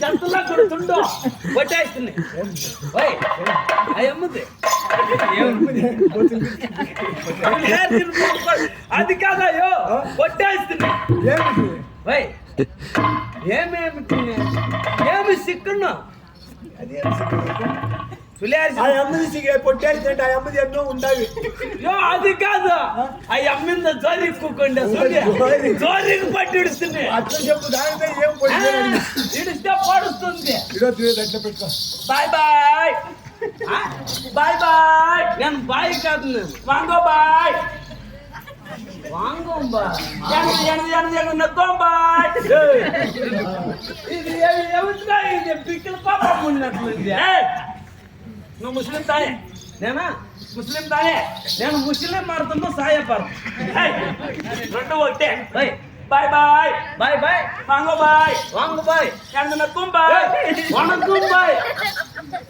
జంతువులా కొడుతుండో కొట్టేస్తుంది అది కాదయ్యో కొట్టేస్తుంది ఏమి సిక్కున్నా పొట్టేస్తుంటే ఆ అమ్మది ఎన్నో ఉండాలి. అది కాదు ఆ అమ్మింద జోరికి కూకండి జోరికి పట్టి ఇడుస్తుంది అట్లా చెప్పు దానిపై ఏం ఇడిస్తే పడుస్తుంది. పెట్టుకో బాయ్ బాయ్ బాయ్ బాయ్. నేను బాయ్ కాదు వాంగో బాయ్ వాంగం బాయ్ నగ్గం బాయ్. ఇది ఇది పిక్కల పాపం ఉన్నట్లుంది. నువ్వు ముస్లిం తానే నేనా ముస్లిం తానే నేను ముస్లిం మారుతున్నా సాయపడు రెండు ఒకటే బాయ్ బాయ్ బాయ్ బాయ్ వాంగో బాయ్ నక్కుం బాయ్ వణకం బాయ్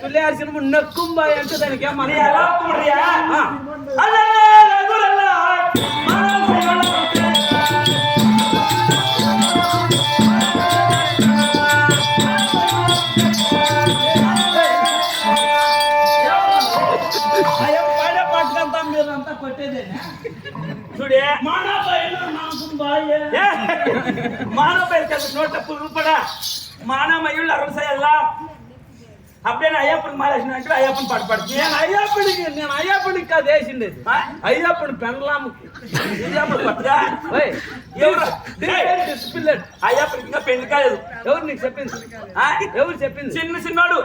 తుల్యార్సిన నక్కుం బాయ్ అంటే దానికి మన ఎలా చూడే மானபை நோட்ட புல்பட மானமயுள் அருள் செய்யலாம் அப்படியே ஐயப்பன் மாலேஷன் అంటే ஐயப்பன் పాట పాడుతుంది. నేను అయ్యప్పనికి కాదు వేసిండేది అయ్యప్పని పెండ్లాము పట్టుగా అయ్యప్పనికి ఇంకా పెళ్లి కాలేదు. ఎవరు నీకు చెప్పింది? ఎవరు చెప్పింది? చిన్నోడు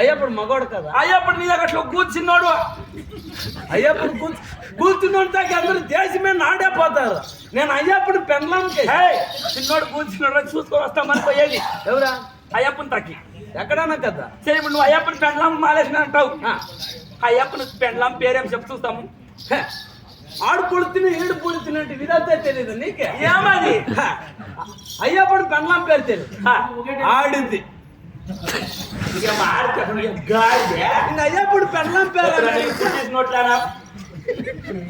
అయ్యప్పుడు మగోడు కదా. అయ్యప్పుడు నీ దగ్గర కూర్చున్నాడు అయ్యప్పుడు కూర్చున్నాడు తాకి అందరూ దేశమే నాడే పోతారు. నేను అయ్యప్పుడు పెండ్లాంకి చిన్నోడు కూర్చున్నాడు చూసుకొని వస్తామని పోయేది. ఎవరా? అయ్యప్పని తాకి ఎక్కడన్నా కదా. సరే ఇప్పుడు నువ్వు అయ్యప్పని పెండ్లాం మాలేసిన అంటావు. అయ్యప్పని పెండ్లాం పేరేం చెప్పు చూస్తాము. ఆడు పుడుతున్న ఈడు పుడుతున్నట్టు ఇదంతా తెలియదు నీకే. ఏమది అయ్యప్పుడు పెండ్లాం పేరు తెలియదు ఆడింది. అయ్యప్పుడు పెళ్ళం పేరు నోట్లానా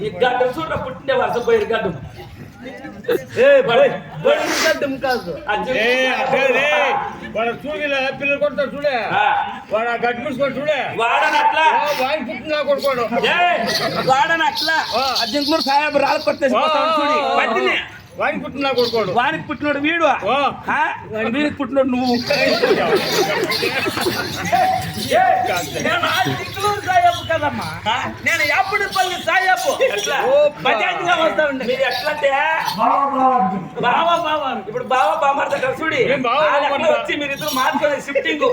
ఈ గడ్డం చూడ పుట్టిండే వర్షం పోయి గడ్డం గడ్డం కాదు వాడు చూడలే పిల్లలు కొడతాడు చూడే వాడు గడ్డి ముసుకొని చూడే వాడని అట్లా వాడి పుట్టిన కొడుకోడు వాడని అట్లా అర్జున్ సాహెబ్ రాళ్ళు కొట్టేసి చూడి పట్టినే వానికి పుట్టిన కొడుకోడు వానికి పుట్టినోడు వీడు వీరికి పుట్టినోడు నువ్వు. కదమ్మా నేను ఎప్పుడు సాయపు బజాజ్గా వస్తా ఉండే. మీరు ఎట్లంటే బావా ఇప్పుడు బావా దగ్గర చూడి వచ్చి మీరు ఇద్దరు మార్చుకోలేదు షిఫ్టింగ్.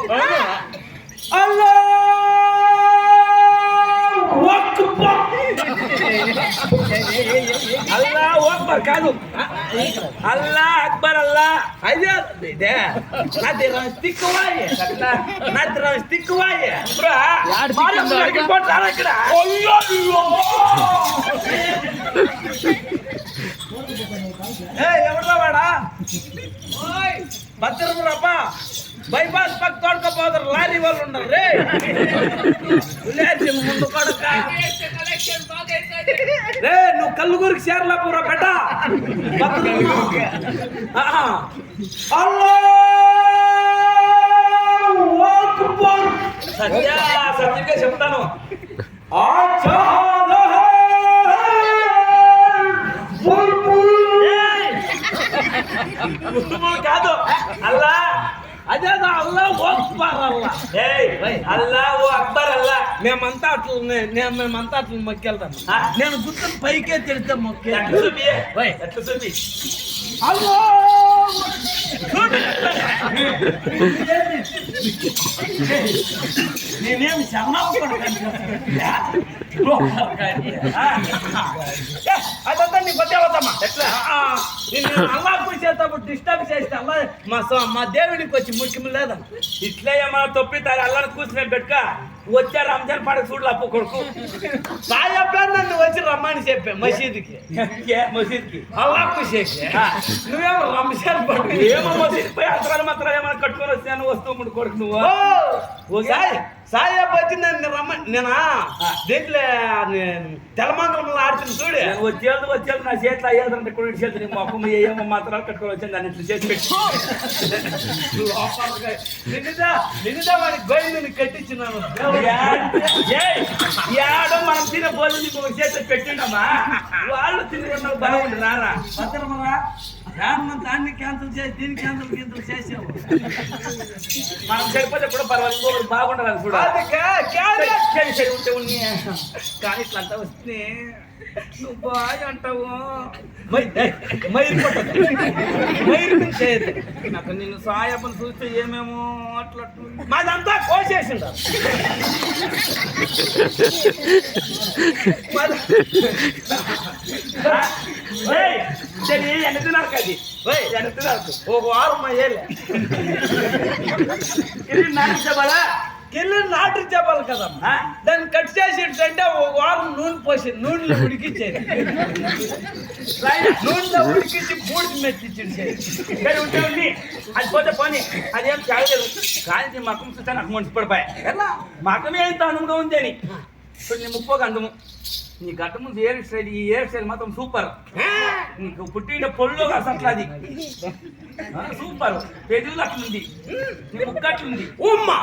అల్లా అక్బర్ కాదు అల్లా అక్బర్ అల్లా అయ్యా నాది తిక్కువాయే నాది తిక్కువాయే ఇక్కడ ఎవరిలో వాడా భద్రం రప్ప బైపాస్ పక్క తోడుకోపోతారు లారీ వాళ్ళు ఉండరు రే ముందు కొడుక రే నువ్వు కల్లుగురికి చేరలా పూరా పెట్ట సత్యంగా చెప్తాను కాదు అల్లా అదేదో అల్లా ఓ అక్బర్ అల్లా అల్లా ఓ అక్బర్ అల్లా మేమంతా అట్లా మొక్కెళ్తాం. నేను గుర్తుని పైకే తిడితే మొక్కే అల్లా నేనేమి అదంతా నీ పత్తి అవుతామా ఎట్లా అల్లా కూర్చేటప్పుడు డిస్టర్బ్ చేస్తే అల్లా మా దేవుడికి వచ్చి ముఖ్యం లేదా ఇట్లే ఏమన్నా తొప్పితారు అల్లాని కూర్చునే పెట్టుక వచ్చా రంజాన్ పండుగ చూడలే అప్పు కొడుకు సాయప్ప నన్ను వచ్చి రమ్మని చెప్పా మసీదుకి అల్లా కూసేకి నువ్వేమో రంజాన్ పండుగ ఏమో మసీదు పోయి అసలు మాత్రం ఏమైనా కట్టుకొని వచ్చాను వస్తూ ముడు కొడుకు నువ్వు సాయప్ప వచ్చి నన్ను రమ్మని నేనా దీంట్లో తెలమంగళంలో ఆడుతుంది చూడు వచ్చేది నా చేతిలో అయ్యేదంటే కూడా చేతి నీ మొక్కము ఏమో మాత్రాలు కట్టుకొని వచ్చాను దాన్ని ఇట్లా చేసి పెట్టి నిన్నదా వాడికి గోయిందని కట్టించినాను ఏడో మనం తినే భోజనం ఒక చేతిలో పెట్టిండమ్మా వాళ్ళు తిని బాగుంది రారా భద్రమరా దాన్ని క్యాన్సిల్ చేసి దీన్ని క్యాన్సిల్ చేసావు మనం సరిపోతే కూడా పర్వాలేదు బాగుండాలి కూడా కానీ ఇట్లా అంతా వస్తే నువ్వు బాగా అంటావు మైరు చేయదు నాకు నిన్ను సాయపని చూస్తే ఏమేమో అట్లా మాదంతా కోసేసిండ ఎంత నాకు అది ఎంత నాకు ఒక వారం మా ఏలే ఇది నాకు చెప్పాలా కిల్లు నాటు చెప్పాలి కదమ్మా దాన్ని కట్ చేసేటంటే ఒక వారం నూనె పోసి నూనెలో ఉడికిచ్చేది నూనెలో ఉడికించి బూడికి మెచ్చించేది ఉంటుంది అది పోతే పోనీ అదేం చాగలేదు కానీ మకం చూస్తే నాకు మంచి పడిపోయా ఎలా మకమే ఎంత అనువుగా ఉంది అని ఇప్పుడు నీ ముప్పోగా అందము నీ గట్ట ముందు హెయిర్ స్టైల్ ఈ హెయిర్ స్టైల్ మాత్రం సూపర్ నీకు పుట్టిన పొళ్ళు అసలు అది సూపర్ పెదవులు అట్లుంది నీ ముక్క అట్లుంది ఉమ్మా